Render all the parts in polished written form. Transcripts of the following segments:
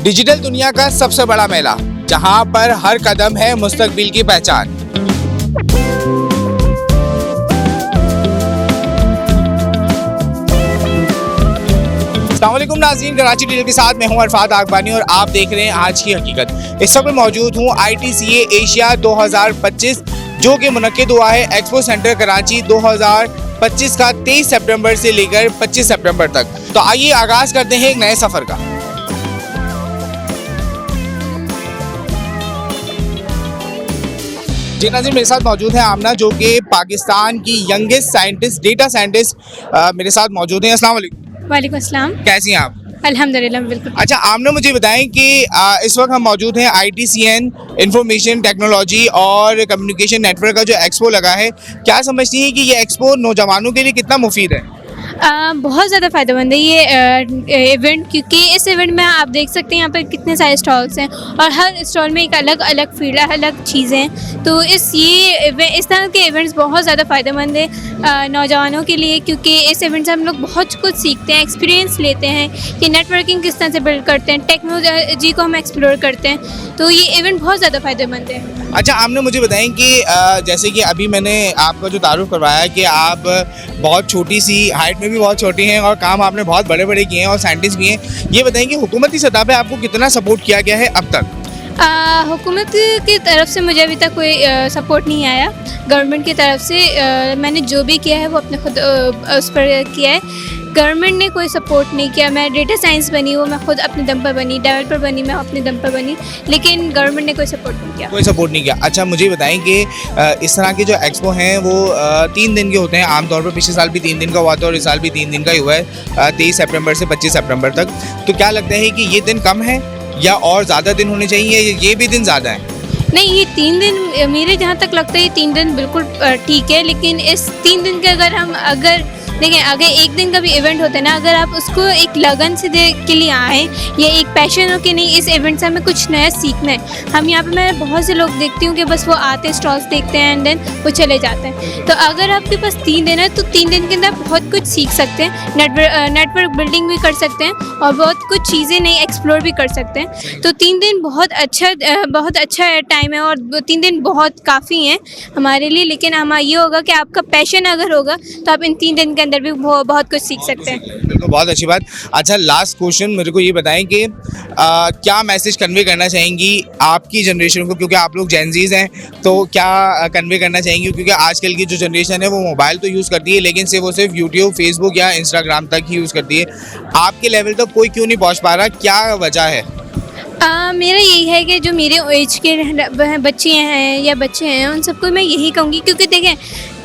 Digital दुनिया का सबसे बड़ा मेला, जहां पर हर कदम है मुस्तकबिल की पहचान। अस्सलामुअलैकुम नाज़रीन, कराची डिजिटल के साथ मैं हूं अरफात आगबानी और आप देख रहे हैं आज की हकीकत। इस वक्त मैं मौजूद हूं ITCA एशिया 2025 जो कि मुनक्किद हुआ है एक्सपो सेंटर कराची 2025 का 23 सितंबर से लेकर 25 सितंबर तक। तो आइए आगाज करते हैं एक नए सफर का। जी नाज़रीन, मेरे साथ मौजूद है आमना जो कि पाकिस्तान की यंगेस्ट साइंटिस्ट, डेटा साइंटिस्ट मेरे साथ मौजूद हैं। अस्सलाम वालेकुम। वालेकुम अस्सलाम। कैसी हैं आप? अल्हम्दुलिल्लाह, बिल्कुल। अच्छा आमना, मुझे बताएं कि इस वक्त हम मौजूद हैं ITCN इंफॉर्मेशन टेक्नोलॉजी और कम्युनिकेशन नेटवर्क का जो एक्सपो लगा है। क्या समझती हैं कि ये एक्सपो नौजवानों के लिए कितना मुफीद है? बहुत ज़्यादा फ़ायदेमंद है ये इवेंट, क्योंकि इस इवेंट में आप देख सकते हैं यहाँ पर कितने सारे स्टॉल्स हैं और हर स्टॉल में एक अलग अलग फील्ड है, अलग चीज़ें हैं। तो इस तरह के इवेंट्स बहुत ज़्यादा फ़ायदेमंद है नौजवानों के लिए, क्योंकि इस इवेंट से हम लोग बहुत कुछ सीखते हैं, एक्सपीरियंस लेते हैं कि नेटवर्किंग किस तरह से बिल्ड करते हैं, टेक्नोलॉजी को हम एक्सप्लोर करते हैं। तो ये इवेंट बहुत ज़्यादा फ़ायदेमंद है। अच्छा आपने मुझे बताएं कि जैसे कि अभी मैंने आपका जो तारुफ करवाया कि आप बहुत छोटी सी हाइट में भी बहुत छोटी हैं और काम आपने बहुत बड़े बड़े किए हैं और साइंटिस्ट भी हैं, ये बताएं कि हुकूमती सतह पे आपको कितना सपोर्ट किया गया है अब तक? हुकूमत की तरफ से मुझे अभी तक कोई सपोर्ट नहीं आया। गवर्नमेंट की तरफ से मैंने जो भी किया है वो अपने खुद उस पर किया है। गवर्नमेंट ने कोई सपोर्ट नहीं किया। मैं डेटा साइंस बनी, वो मैं खुद अपने दम पर बनी, डेवलपर बनी, मैं अपने दम पर बनी, लेकिन गवर्नमेंट ने कोई सपोर्ट नहीं किया। कोई सपोर्ट नहीं किया। अच्छा मुझे बताएं कि इस तरह के जो एक्सपो हैं वो 3 दिन के होते हैं आमतौर पर। पिछले साल भी 3 दिन का हुआ था और इस साल भी 3 दिन का ही हुआ है, 23 सितंबर से 25 सितंबर तक। तो क्या लगता है कि ये दिन कम है या और ज़्यादा दिन होने चाहिए, ये भी दिन ज़्यादा है? नहीं, ये 3 दिन मेरे जहाँ तक लगता है ये 3 दिन बिल्कुल ठीक है, लेकिन इस 3 दिन के अगर देखें, अगर एक दिन का भी इवेंट होता है ना, अगर आप उसको एक लगन से के लिए आएँ या एक पैशन हो कि नहीं इस इवेंट से हमें कुछ नया सीखना है। हम यहाँ पे मैं बहुत से लोग देखती हूँ कि बस वो आते स्टॉल्स देखते हैं एंड देन वो चले जाते हैं। तो अगर आपके पास 3 दिन है तो 3 दिन के अंदर बहुत कुछ सीख सकते हैं, नेटवर्क बिल्डिंग भी कर सकते हैं और बहुत कुछ चीज़ें नई एक्सप्लोर भी कर सकते हैं। तो 3 दिन बहुत अच्छा टाइम है और 3 दिन बहुत काफ़ी हैं हमारे लिए। लेकिन हमारा ये होगा कि आपका पैशन अगर होगा तो आप इन 3 दिन के अंदर भी बहुत कुछ सीख सकते हैं। बिल्कुल, बहुत अच्छी बात। अच्छा लास्ट क्वेश्चन मेरे को ये बताएं कि क्या मैसेज कन्वे करना चाहेंगी आपकी जनरेशन को, क्योंकि आप लोग जेनजीज हैं, तो क्या कन्वे करना चाहेंगी? क्योंकि आजकल की जो जनरेशन है वो मोबाइल तो यूज़ करती है लेकिन सिर्फ यूट्यूब, फेसबुक या इंस्टाग्राम तक ही यूज़ करती है। आपके लेवल तक कोई क्यों नहीं पहुँच पा रहा, क्या वजह है? मेरा यही है कि जो मेरे एज के बच्चे हैं या बच्चे हैं उन सबको मैं यही कहूँगी, क्योंकि देखें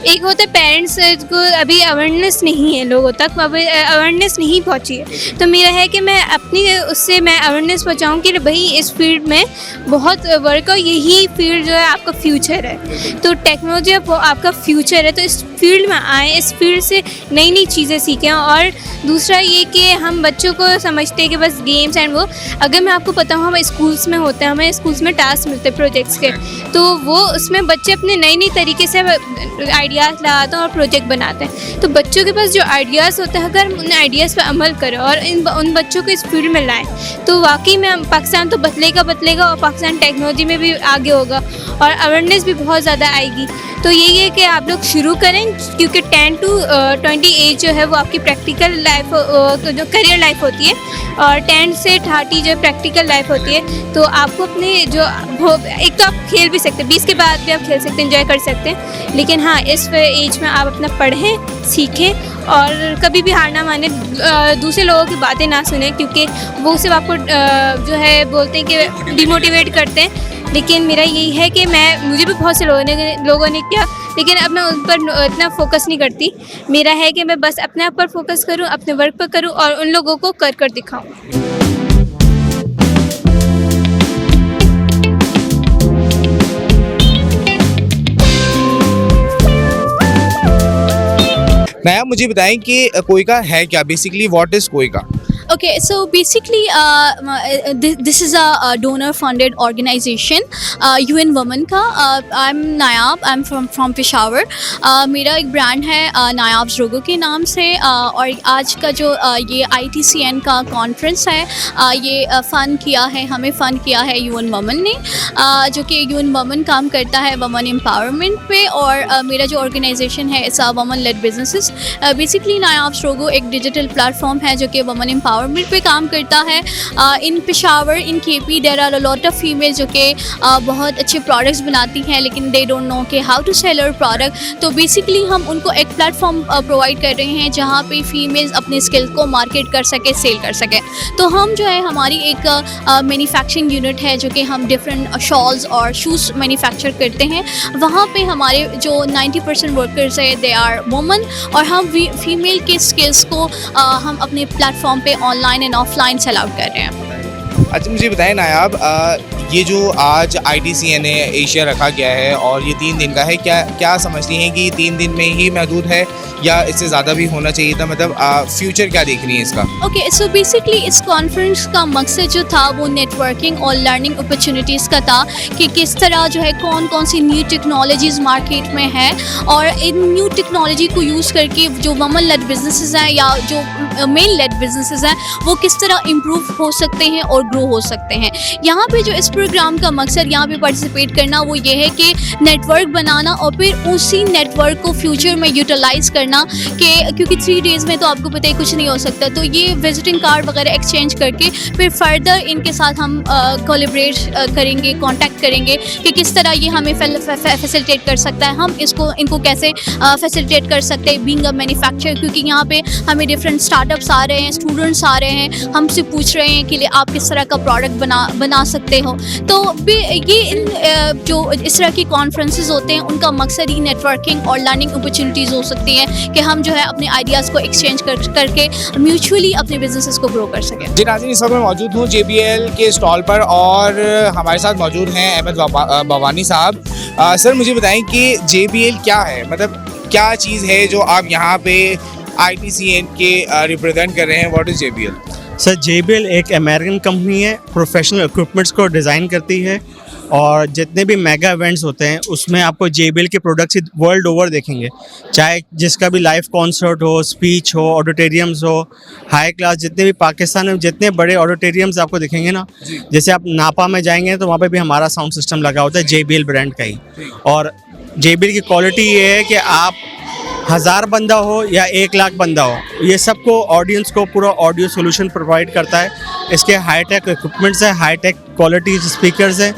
एक होता है पेरेंट्स को अभी अवेयरनेस नहीं है, लोगों तक अवेयरनेस नहीं पहुंची है। तो मेरा है कि मैं अपनी उससे मैं अवेयरनेस पहुंचाऊं कि भाई इस फील्ड में बहुत वर्क और यही फील्ड जो है आपका फ्यूचर है। तो टेक्नोलॉजी आपका फ्यूचर है, तो इस फील्ड में आएँ, इस फील्ड से नई नई चीज़ें सीखें। और दूसरा ये कि हम बच्चों को समझते हैं कि बस गेम्स एंड वो, अगर मैं आपको पता हूँ हम स्कूल्स में होते हैं, हमें स्कूल्स में टास्क मिलते हैं प्रोजेक्ट्स के, तो वो उसमें बच्चे अपने नई नई तरीके से आइडियाज़ लगाते हैं और प्रोजेक्ट बनाते हैं। तो बच्चों के पास जो आइडियाज़ होते हैं अगर उन आइडियाज़ पर अमल करें और उन बच्चों को इस फील्ड में लाएं तो वाकई में पाकिस्तान तो बदलेगा और पाकिस्तान टेक्नोलॉजी में भी आगे होगा और अवेयरनेस भी बहुत ज़्यादा आएगी। तो यही है कि आप लोग शुरू करें, क्योंकि 10 to 20 एज जो है वो आपकी प्रैक्टिकल लाइफ जो करियर लाइफ होती है और 10 से 30 जो प्रैक्टिकल लाइफ होती है। तो आपको अपने जो एक तो आप खेल भी सकते हैं, 20 के बाद भी आप खेल सकते हैं, एंजॉय कर सकते हैं, लेकिन हाँ इस एज में आप अपना पढ़ें, सीखें और कभी भी हार ना माने, दूसरे लोगों की बातें ना सुने, क्योंकि वो सिर्फ आपको जो है बोलते हैं कि डिमोटिवेट करते हैं। लेकिन मेरा यही है कि मुझे भी बहुत से लोगों ने किया, लेकिन अब मैं उन पर इतना फोकस नहीं करती। मेरा है कि मैं बस अपने आप पर फोकस करूं, अपने वर्क पर करूं और उन लोगों को कर दिखाऊं। नया मुझे बताएं कि कोई का है क्या, बेसिकली व्हाट इज़ कोई का? Okay, so basically, this is a donor-funded organization, UN Women का. I'm Nayab, I'm from Peshawar. मेरा एक ब्रांड है नायाब रोगो के नाम से, और आज का जो ये ITCN का कॉन्फ्रेंस है, ये फ़ंड किया है, हमें फ़ंड किया है UN Women ने, जो कि UN Women काम करता है वुमेन एम्पावरमेंट पे. और मेरा जो ऑर्गेनाइजेशन है, it's women led businesses. Basically नायाब रोगो एक डिजिटल प्लेटफॉर्म है जो कि वुमेन एम्पावरमेंट पे काम करता है. In Peshawar, in KP, there are a lot of female जो कि बहुत अच्छे प्रोडक्ट्स बनाती हैं, लेकिन दे डोंट नो कि how to sell our product. तो बेसिकली हम उनको एक प्लेटफॉर्म प्रोवाइड कर रहे हैं जहाँ पे फीमेल्स अपने स्किल्स को मार्केट कर सके, सेल कर सके. तो हम जो है, हमारी एक मैन्युफैक्चरिंग यूनिट है जो कि हम डिफरेंट शॉल्स और शूज़ मैन्युफैक्चर करते हैं. वहाँ पे हमारे जो 90% वर्कर्स है, दे आर वुमेन, और हम फीमेल के स्किल्स को हम अपने प्लेटफॉर्म पे online and offline sell out कर रहे हैं. अच्छा, मुझे बताएं नायाब, ये जो आज ITCN एशिया रखा गया है और ये 3 दिन का है, क्या समझती हैं कि 3 दिन में ही महदूद है या इससे ज़्यादा भी होना चाहिए था? मतलब फ्यूचर क्या देख रही है इसका? ओके, सो बेसिकली इस कॉन्फ्रेंस का मकसद जो था वो नेटवर्किंग और लर्निंग अपॉर्चुनिटीज़ का था कि किस तरह जो है कौन कौन सी न्यू टेक्नोलॉजीज़ मार्केट में है, और इन न्यू टेक्नोलॉजी को यूज़ करके जो वुमेन लेड बिजनेसेस हैं या जो मेल लेड बिजनेसेस हैं, वो किस तरह इम्प्रूव हो सकते हैं और ग्रो हो सकते हैं. यहाँ पे जो इस प्रोग्राम का मकसद यहाँ पे पार्टिसिपेट करना वो ये है कि नेटवर्क बनाना और फिर उसी नेटवर्क को फ्यूचर में यूटिलाइज़ करना, कि क्योंकि 3 डेज़ में तो आपको पता है कुछ नहीं हो सकता. तो ये विजिटिंग कार्ड वगैरह एक्सचेंज करके फिर फर्दर इनके साथ हम कोलैबोरेट करेंगे, कांटेक्ट करेंगे कि किस तरह ये हमें फैसिलिटेट कर सकता है, हम इनको कैसे फैसिलिटेट कर सकते हैं बीइंग अ मैन्युफैक्चरर. क्योंकि यहाँ पे हमें डिफरेंट स्टार्टअप्स आ रहे हैं, स्टूडेंट्स आ रहे हैं, हमसे पूछ रहे हैं कि आप किस तरह का प्रोडक्ट बना सकते हो. तो भी ये इन जो इस तरह की कॉन्फ्रेंसेस होते हैं, उनका मकसद ही नेटवर्किंग और लर्निंग अपॉर्चुनिटीज़ हो सकती हैं कि हम जो है अपने आइडियाज़ को एक्सचेंज करके म्यूचुअली अपने बिजनेसेस को ग्रो कर सकें. जी नाज़रीन, इस वक्त मैं मौजूद हूँ JBL के स्टॉल पर और हमारे साथ मौजूद हैं अहमद भवानी साहब. सर, मुझे बताएं कि JBL क्या है, मतलब क्या चीज़ है जो आप यहाँ पे ITCN के रिप्रेजेंट कर रहे हैं? What is JBL? Sir, JBL एक अमेरिकन कंपनी है, प्रोफेशनल इक्विपमेंट्स को डिज़ाइन करती है, और जितने भी मेगा इवेंट्स होते हैं उसमें आपको JBL के प्रोडक्ट्स वर्ल्ड ओवर देखेंगे. चाहे जिसका भी लाइव कॉन्सर्ट हो, स्पीच हो, ऑडिटोरियम्स हो, हाई क्लास, जितने भी पाकिस्तान में जितने बड़े ऑडिटोरियम्स आपको दिखेंगे ना, जैसे आप नापा में जाएंगे तो वहाँ पे भी हमारा साउंड सिस्टम लगा होता है JBL ब्रांड का ही. और JBL की क्वालिटी ये है कि आप 1000 बंदा हो या 1 लाख बंदा हो, ये सबको ऑडियंस को पूरा ऑडियो सोल्यूशन प्रोवाइड करता है. इसके हाईटेक इक्विपमेंट्स है, हाईटेक क्वालिटी स्पीकर्स है,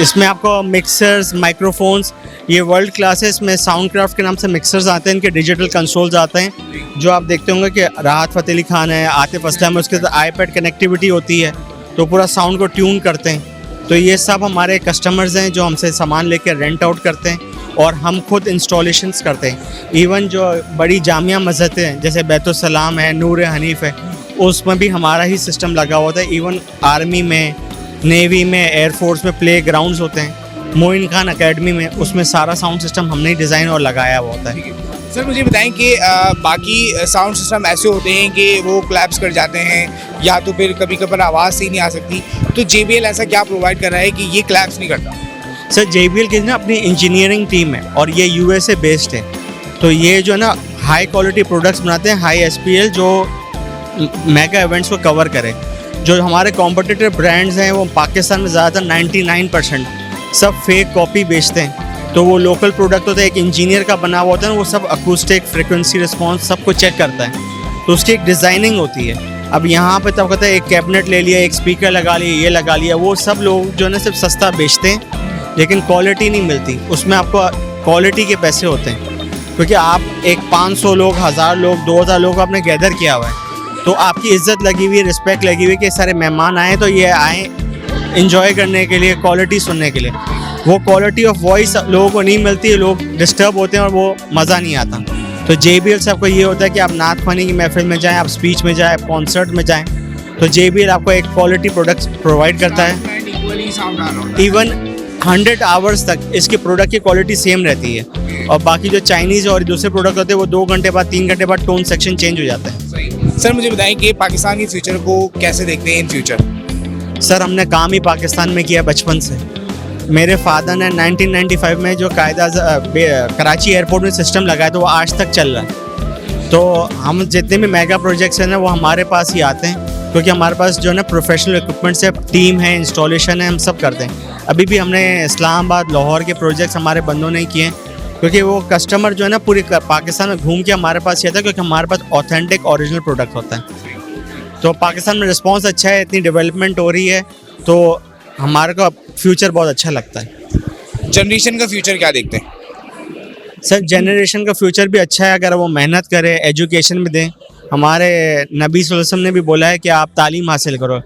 इसमें आपको मिक्सर्स, माइक्रोफोन्स, ये वर्ल्ड क्लास है. इसमें साउंड क्राफ्ट के नाम से मिक्सर्स आते हैं, इनके डिजिटल कंसोल्स आते हैं जो आप देखते होंगे कि राहत फ़तेह अली खान है, आतिफ असलम है, उसके साथ iPad कनेक्टिविटी होती है तो पूरा साउंड को ट्यून करते हैं. तो ये सब हमारे कस्टमर्स हैं जो हमसे सामान लेकर रेंट आउट करते हैं और हम खुद इंस्टॉलेशंस करते हैं. इवन जो बड़ी जामिया मस्जिदें हैं जैसे बैतुस्सलाम है, नूर हनीफ है, उसमें भी हमारा ही सिस्टम लगा होता है. इवन आर्मी में, नेवी में, एयरफोर्स में प्ले ग्राउंड्स होते हैं, मोइन खान अकेडमी में, उसमें सारा साउंड सिस्टम हमने ही डिज़ाइन और लगाया हुआ होता है. सर, मुझे बताएं कि बाकी साउंड सिस्टम ऐसे होते हैं कि वो क्लैप्स कर जाते हैं या तो फिर कभी कभार आवाज़ सही नहीं आ सकती, तो JBL ऐसा क्या प्रोवाइड कर रहा है कि ये क्लैप्स नहीं करता? सर, JBL की ना अपनी इंजीनियरिंग टीम है और ये USA बेस्ड है. तो ये जो है ना हाई क्वालिटी प्रोडक्ट्स बनाते हैं, हाई SPL, जो मेगा इवेंट्स को कवर करें. जो हमारे कॉम्पिटिटिव ब्रांड्स हैं वो पाकिस्तान में ज़्यादातर 99% सब फेक कॉपी बेचते हैं. तो वो लोकल प्रोडक्ट होता है, एक इंजीनियर का बना हुआ होता है, वो सब अकूस्टिक, फ्रिक्वेंसी रिस्पॉन्स सब कुछ चेक करता है. तो उसकी एक डिज़ाइनिंग होती है. अब यहाँ पे तब कहता है एक कैबिनेट ले लिया, एक स्पीकर लगा लिया, ये लगा लिया, वो सब लोग जो है ना सिर्फ सस्ता बेचते हैं लेकिन क्वालिटी नहीं मिलती. उसमें आपको क्वालिटी के पैसे होते हैं, क्योंकि आप एक 500 लोग, 1000 लोग, 2000 लोग आपने गैदर किया हुआ है, तो आपकी इज्जत लगी हुई है, रिस्पेक्ट लगी हुई है कि सारे मेहमान आए तो ये आए इंजॉय करने के लिए, क्वालिटी सुनने के लिए. वो क्वालिटी ऑफ वॉइस लोगों को नहीं मिलती है, लोग डिस्टर्ब होते हैं और वो मज़ा नहीं आता. तो JBL से आपको ये होता है कि आप नात ख़वानी की महफिल में जाएं, आप स्पीच में जाएं, आप कॉन्सर्ट में जाएं, तो JBL आपको एक क्वालिटी प्रोडक्ट्स प्रोवाइड करता है. इवन 100 आवर्स तक इसके प्रोडक्ट की क्वालिटी सेम रहती है. और बाकी जो चाइनीज़ और दूसरे प्रोडक्ट होते हैं वो 2 घंटे बाद, 3 घंटे बाद टोन सेक्शन चेंज हो जाता है. सर मुझे बताएं कि पाकिस्तान के फ्यूचर को कैसे देखते हैं इन फ्यूचर? सर हमने काम ही पाकिस्तान में किया बचपन से। मेरे फादर ने 1995 में जो कायदा कराची एयरपोर्ट में सिस्टम लगाया तो वो आज तक चल रहा है। तो हम जितने भी मेगा प्रोजेक्ट्स हैं ना वो हमारे पास ही आते हैं, क्योंकि हमारे पास जो है ना प्रोफेशनल इक्विपमेंट्स है, टीम है, इंस्टॉलेशन है, हम सब करते हैं। अभी भी हमने इस्लामाबाद, लाहौर के प्रोजेक्ट्स हमारे बंदों ने किए हैं, क्योंकि वो कस्टमर जो है ना पूरी पाकिस्तान में घूम के हमारे पास ही आता है, क्योंकि हमारे पास ऑथेंटिक ओरिजिनल प्रोडक्ट होता है। तो पाकिस्तान में रिस्पॉन्स अच्छा है, इतनी डेवलपमेंट हो रही है, तो हमारे को फ्यूचर बहुत अच्छा लगता है। जनरेशन का फ्यूचर क्या देखते हैं? सर जनरेशन का फ्यूचर भी अच्छा है अगर वो मेहनत करे, एजुकेशन भी दें। हमारे नबी सल्लल्लाहु अलैहि वसल्लम ने भी बोला है कि आप तालीम हासिल करो।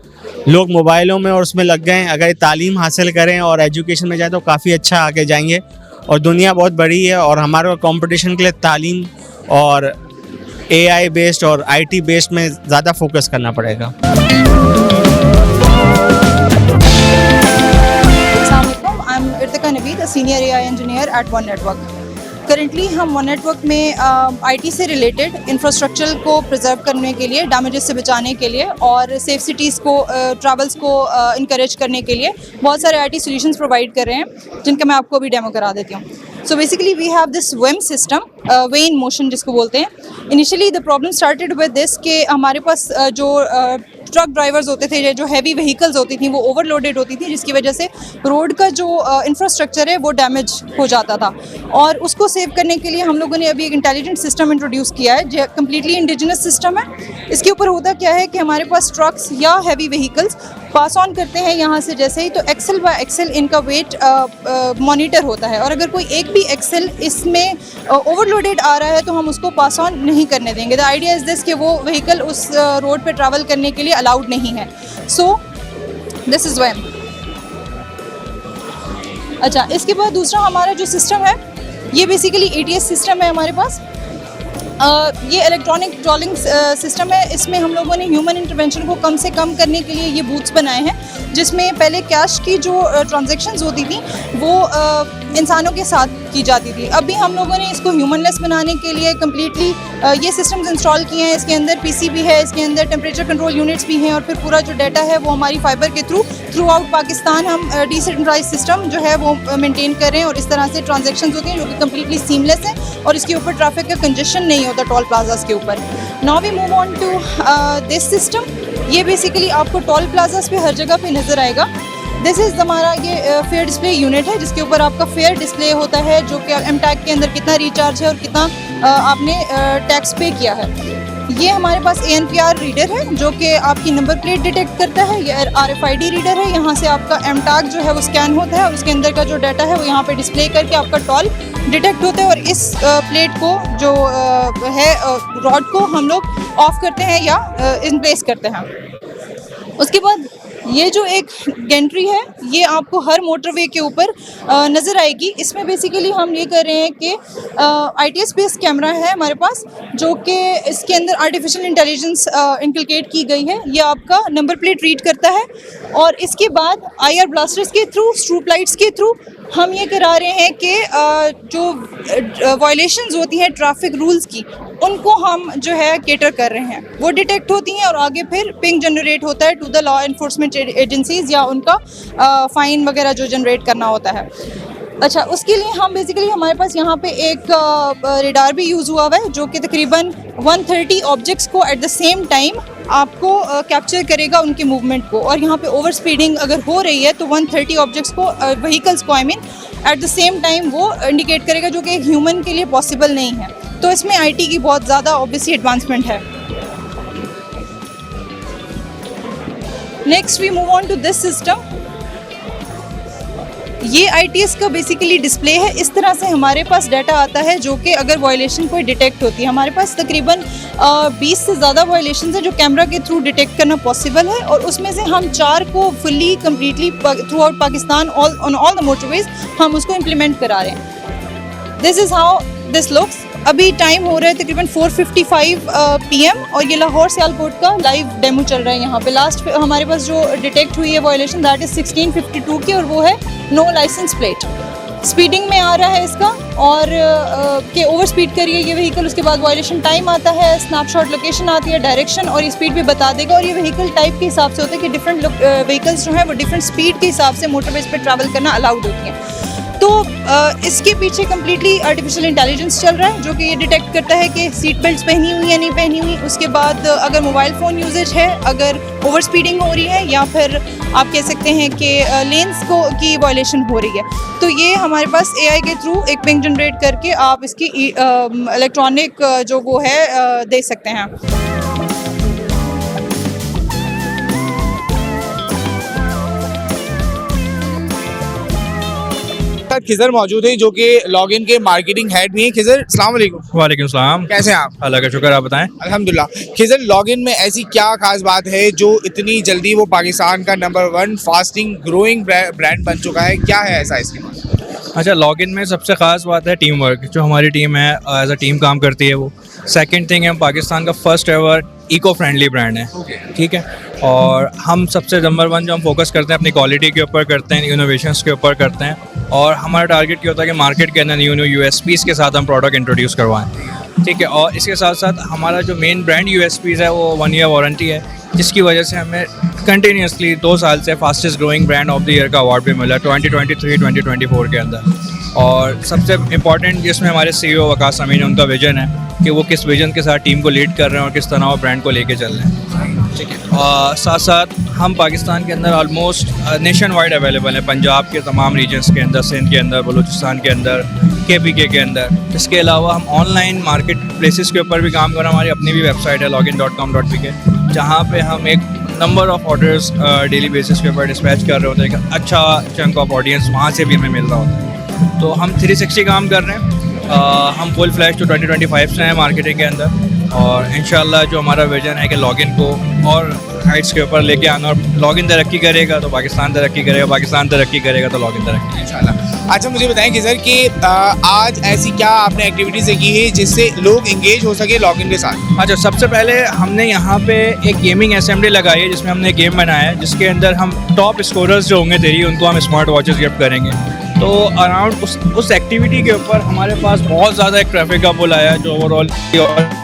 लोग मोबाइलों में और उसमें लग गए हैं, अगर ये तालीम हासिल करें और एजुकेशन में जाए तो काफ़ी अच्छा आगे जाएंगे। और दुनिया बहुत बड़ी है और हमारे को कंपटीशन के लिए तालीम और AI बेस्ड और IT बेस्ड में ज़्यादा फोकस करना पड़ेगा। I'm Irtika Naveed, a senior AI engineer at One Network. Currently हम One Network में IT से रिलेटेड इंफ्रास्ट्रक्चर को प्रिजर्व करने के लिए, डैमेजेस से बचाने के लिए और सेफ सिटीज़ को, ट्रैवल्स को इनकरेज करने के लिए बहुत सारे IT सॉल्यूशंस प्रोवाइड कर रहे हैं, जिनका मैं आपको अभी डेमो करा देती हूँ। So basically we have this WEM system, weigh in motion जिसको बोलते हैं। Initially the problem started with this कि हमारे पास जो ट्रक ड्राइवर्स होते थे, जो हैवी व्हीकल्स होती थी, वो ओवरलोडेड होती थी, जिसकी वजह से रोड का जो इंफ्रास्ट्रक्चर है वो डैमेज हो जाता था। और उसको सेव करने के लिए हम लोगों ने अभी एक इंटेलिजेंट सिस्टम इंट्रोड्यूस किया है, जो कम्प्लीटली इंडिजिनस सिस्टम है। इसके ऊपर होता क्या है कि हमारे पास ट्रक्स या हैवी व्हीकल्स पास ऑन करते हैं यहाँ से जैसे ही, तो एक्सेल बाय एक्सेल इनका वेट मॉनिटर होता है, और अगर कोई एक भी एक्सेल इसमें ओवरलोडेड आ रहा है तो हम उसको पास ऑन नहीं करने देंगे। द आइडिया इज़ दिस कि वो व्हीकल उस रोड पे ट्रैवल करने के लिए अलाउड नहीं है। So this is WEM। अच्छा, इसके बाद दूसरा हमारा जो सिस्टम है ये बेसिकली ATS सिस्टम है हमारे पास। ये इलेक्ट्रॉनिक ट्रॉलिंग सिस्टम है। इसमें हम लोगों ने ह्यूमन इंटरवेंशन को कम से कम करने के लिए ये बूथ्स बनाए हैं, जिसमें पहले कैश की जो ट्रांजैक्शंस होती थी वो इंसानों के साथ की जाती थी। अभी हम लोगों ने इसको ह्यूमनलेस बनाने के लिए कम्प्लीटली ये सिस्टम्स इंस्टॉल किए हैं। इसके अंदर PC भी है, इसके अंदर टेम्परेचर कंट्रोल यूनिट्स भी हैं, और फिर पूरा जो डाटा है वो हमारी फाइबर के थ्रू आउट पाकिस्तान हम डिसेंट्रलाइज सिस्टम जो है वो मेंटेन कर रहे हैं। और इस तरह से ट्रांजैक्शंस होती हैं जो कि कम्प्लीटली सीमलेस हैं, और इसके ऊपर ट्रैफिक का कंजेशन नहीं होता टोल प्लाजास के ऊपर। Now we move on to this system. ये बेसिकली आपको टोल प्लाजास पे हर जगह पे नज़र आएगा। दिस इज़ हमारा ये फेयर डिस्प्ले यूनिट है, जिसके ऊपर आपका फेयर डिस्प्ले होता है, जो कि MTAG के अंदर कितना रिचार्ज है और कितना आपने टैक्स पे किया है। ये हमारे पास ANPR रीडर है, जो कि आपकी नंबर प्लेट डिटेक्ट करता है। ये RFID रीडर है। यहाँ से आपका MTAG जो है वो स्कैन होता है, और उसके अंदर का जो डाटा है वो यहाँ पे डिस्प्ले करके आपका टोल डिटेक्ट होता है। और इस प्लेट को जो है रॉड को हम लोग ऑफ करते हैं या इन प्लेस करते हैं। उसके बाद ये जो एक गेंट्री है ये आपको हर मोटरवे के ऊपर नज़र आएगी। इसमें बेसिकली हम ये कर रहे हैं कि ITS बेस्ड कैमरा है हमारे पास, जो कि इसके अंदर आर्टिफिशियल इंटेलिजेंस इंकलकेट की गई है। ये आपका नंबर प्लेट रीड करता है, और इसके बाद IR ब्लास्टर्स के थ्रू, स्ट्रूप लाइट्स के थ्रू हम ये करा रहे हैं कि जो वायलेशंस होती हैं ट्रैफिक रूल्स की, उनको हम जो है केटर कर रहे हैं। वो डिटेक्ट होती हैं और आगे फिर पिंग जनरेट होता है to the law enforcement agencies, या उनका फ़ाइन वगैरह जो जनरेट करना होता है। अच्छा, उसके लिए हम बेसिकली हमारे पास यहाँ पे एक रेडार भी यूज़ हुआ हुआ है, जो कि तकरीबन 130 ऑब्जेक्ट्स को एट द सेम टाइम आपको कैप्चर करेगा, उनके मूवमेंट को। और यहाँ पे ओवर स्पीडिंग अगर हो रही है तो 130 ऑब्जेक्ट्स को, व्हीकल्स को एट द सेम टाइम वो इंडिकेट करेगा, जो कि एक ह्यूमन के लिए पॉसिबल नहीं है। तो इसमें IT की बहुत ज़्यादा ऑब्वियसली एडवांसमेंट है। Next we move on to this system. ये ITS का बेसिकली डिस्प्ले है। इस तरह से हमारे पास डाटा आता है, जो कि अगर वायलेशन कोई डिटेक्ट होती है, हमारे पास तकरीबन 20 से ज़्यादा वायलेशन है जो कैमरा के थ्रू डिटेक्ट करना पॉसिबल है, और उसमें से हम 4 को fully completely through out Pakistan on all the motorways हम उसको इम्प्लीमेंट करा रहे हैं। This is how this looks. अभी टाइम हो रहा है तकरीबन 4:55 PM, और ये लाहौर सियालकोट का लाइव डेमो चल रहा है। यहाँ पे लास्ट हमारे पास जो डिटेक्ट हुई है वायलेशन, दैट इज़ 1652 की, और वो है नो लाइसेंस प्लेट। स्पीडिंग में आ रहा है इसका, और कि ओवर स्पीड करिए ये व्हीकल, उसके बाद वायलेशन टाइम आता है, स्नैपशॉट लोकेशन आती है, डायरेक्शन, और ये स्पीड भी बता देगा। और ये व्हीकल टाइप के हिसाब से होता है कि डिफरेंट व्हीकल्स जो हैं वो डिफरेंट स्पीड के हिसाब से मोटरवेज पर ट्रैवल करना अलाउड होती हैं। तो इसके पीछे कम्प्लीटली आर्टिफिशियल इंटेलिजेंस चल रहा है, जो कि ये डिटेक्ट करता है कि सीट बेल्ट्स पहनी हुई या नहीं पहनी हुई। उसके बाद अगर मोबाइल फ़ोन यूजेज है, अगर ओवर स्पीडिंग हो रही है, या फिर आप कह सकते हैं कि लेन्स की वायलेशन हो रही है, तो ये हमारे पास AI के थ्रू एक पिंग जनरेट करके आप इसकी इलेक्ट्रॉनिक जो वो है दे सकते हैं। खिजर मौजूद है जो कि लॉगिन के मार्केटिंग हेड भी हैं। खिजर, अस्सलाम वालेकुम। वालेकुम सलाम। कैसे हैं आप? अल्लाह का शुक्र, आप बताएं। अल्हम्दुलिल्लाह। खिजर, लॉगिन में ऐसी क्या खास बात है जो इतनी जल्दी वो पाकिस्तान का नंबर 1 फास्टिंग ग्रोइंग ब्रांड बन चुका है? क्या है ऐसा इसके पास? अच्छा, लॉगिन में सबसे ख़ास बात है टीम वर्क। जो हमारी टीम है एज अ टीम काम करती है वो। सेकंड थिंग है, पाकिस्तान का first ever eco friendly brand है, ठीक है। और हम सबसे नंबर 1 जो हम फोकस करते हैं अपनी क्वालिटी के ऊपर करते हैं, इनोवेशंस के ऊपर करते हैं, और हमारा टारगेट क्या होता है कि मार्केट के अंदर न्यू USPs के साथ हम प्रोडक्ट इंट्रोड्यूस करवाएं, ठीक है। और इसके साथ साथ हमारा जो मेन ब्रांड USPs है वो 1 ईयर वारंटी है, जिसकी वजह से हमें कंटिन्यूसली 2 साल से fastest growing brand of the year का अवार्ड भी मिला 2023-2024 के अंदर। और सबसे इम्पॉर्टेंट जिसमें हमारे CEO वकास अमीन, उनका विजन है कि वो किस विजन के साथ टीम को लीड कर रहे हैं और किस तरह वो ब्रांड को लेके चल रहे हैं, ठीक है। और साथ साथ हम पाकिस्तान के अंदर ऑलमोस्ट नेशन वाइड अवेलेबल है, पंजाब के तमाम रीजन्स के अंदर, सिंध के अंदर, बलूचिस्तान के अंदर, KPK के अंदर। इसके अलावा हम ऑनलाइन मार्केट प्लेसेस के ऊपर भी काम कर रहे हैं। हमारी अपनी भी वेबसाइट है login.com.pk, जहाँ पे हम एक number of orders daily basis के ऊपर डिस्पैच कर रहे होते हैं। अच्छा चंक ऑफ ऑडियंस वहाँ से भी हमें मिल रहा होता है। तो हम 360 काम कर रहे हैं। हम फुल फ्लैश टू 2025 से हैं मार्केटिंग के अंदर, और इंशाल्लाह जो हमारा विजन है कि लॉगिन को और हाइट्स के ऊपर लेके आना, और लॉगिन तरक्की करेगा तो पाकिस्तान तरक्की करेगा, पाकिस्तान तरक्की करेगा तो लॉगिन तरक्की इंशाल्लाह। अच्छा, मुझे बताएं कि सर कि आज ऐसी क्या आपने एक्टिविटीज़ की है जिससे लोग इंगेज हो सके लॉगिन के साथ? अच्छा, सबसे पहले हमने यहाँ पे एक गेमिंग असेंबली लगाई है, जिसमें हमने गेम बनाया है, जिसके अंदर हम टॉप स्कोरर्स जो होंगे तेरी, उनको हम स्मार्ट वॉचेस गिफ्ट करेंगे। तो अराउंड उस एक्टिविटी के ऊपर हमारे पास बहुत ज़्यादा एक ट्रैफिक का पुल आया है, जो ओवरऑल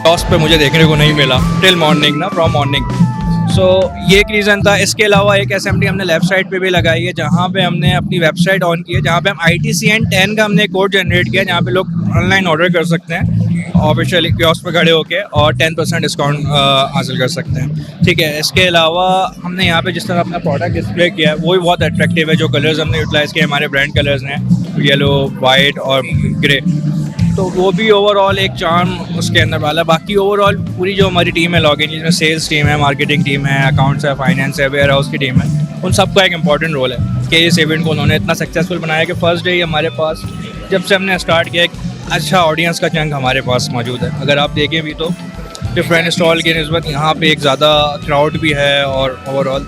टॉस पे मुझे देखने को नहीं मिला टिल मॉर्निंग ना, फ्रॉम मॉर्निंग। सो ये एक रीज़न था। इसके अलावा एक असेंबली हमने लेफ्ट साइड पे भी लगाई है, जहाँ पे हमने अपनी वेबसाइट ऑन की है, जहाँ पे हम ITCN 10 का हमने कोड जनरेट किया, जहाँ पे लोग ऑनलाइन ऑर्डर कर सकते हैं ऑफिशियल कियोस्क पे खड़े होके, और 10% डिस्काउंट हासिल कर सकते हैं, ठीक है। इसके अलावा हमने यहाँ पे जिस तरह अपना प्रोडक्ट डिस्प्ले किया है वो भी बहुत अट्रैक्टिव है। जो कलर्स हमने यूटिलाइज़ किए हमारे ब्रांड कलर्स हैं, येलो, वाइट और ग्रे, तो वो भी ओवरऑल एक चार्म उसके अंदर वाला। बाकी ओवरऑल पूरी जो हमारी टीम है लॉगिन, जिसमें सेल्स टीम है, मार्केटिंग टीम है, अकाउंट्स है, फाइनेंस है, वेयर हाउस की टीम है, उन सबका एक इंपॉर्टेंट रोल है कि इस इवेंट को उन्होंने इतना सक्सेसफुल बनाया कि फर्स्ट डे ही हमारे पास, जब से हमने स्टार्ट किया, एक अच्छा ऑडियंस का चंक हमारे पास मौजूद है। अगर आप देखें भी तो डिफरेंट स्टॉल की निस्बत यहाँ पे एक ज़्यादा क्राउड भी है, और ओवरऑल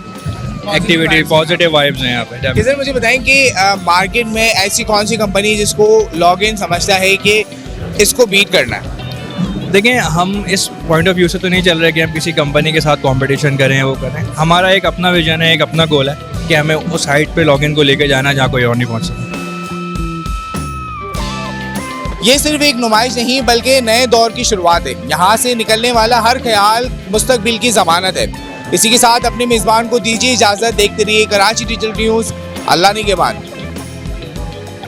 एक्टिविटी पॉजिटिव वाइब्स हैं यहाँ पे। सर, मुझे बताएं कि मार्केट में ऐसी कौन सी कंपनी जिसको लॉगिन समझता है कि इसको बीट करना है? देखें, हम इस पॉइंट ऑफ व्यू से तो नहीं चल रहे कि हम किसी कंपनी के साथ कंपटीशन करें, वो करें। हमारा एक अपना विजन है, एक अपना गोल है कि हमें उस हाइट पे लॉगिन को लेके जाना जहाँ कोई और नहीं पहुँच सकता। ये सिर्फ एक नुमाइश नहीं बल्कि नए दौर की शुरुआत है। यहाँ से निकलने वाला हर ख्याल मुस्तकबिल की ज़मानत है। इसी के साथ अपने मेज़बान को दीजिए इजाज़त। देखते रहिए कराची डिजिटल न्यूज़। अल्लाह निगहबान।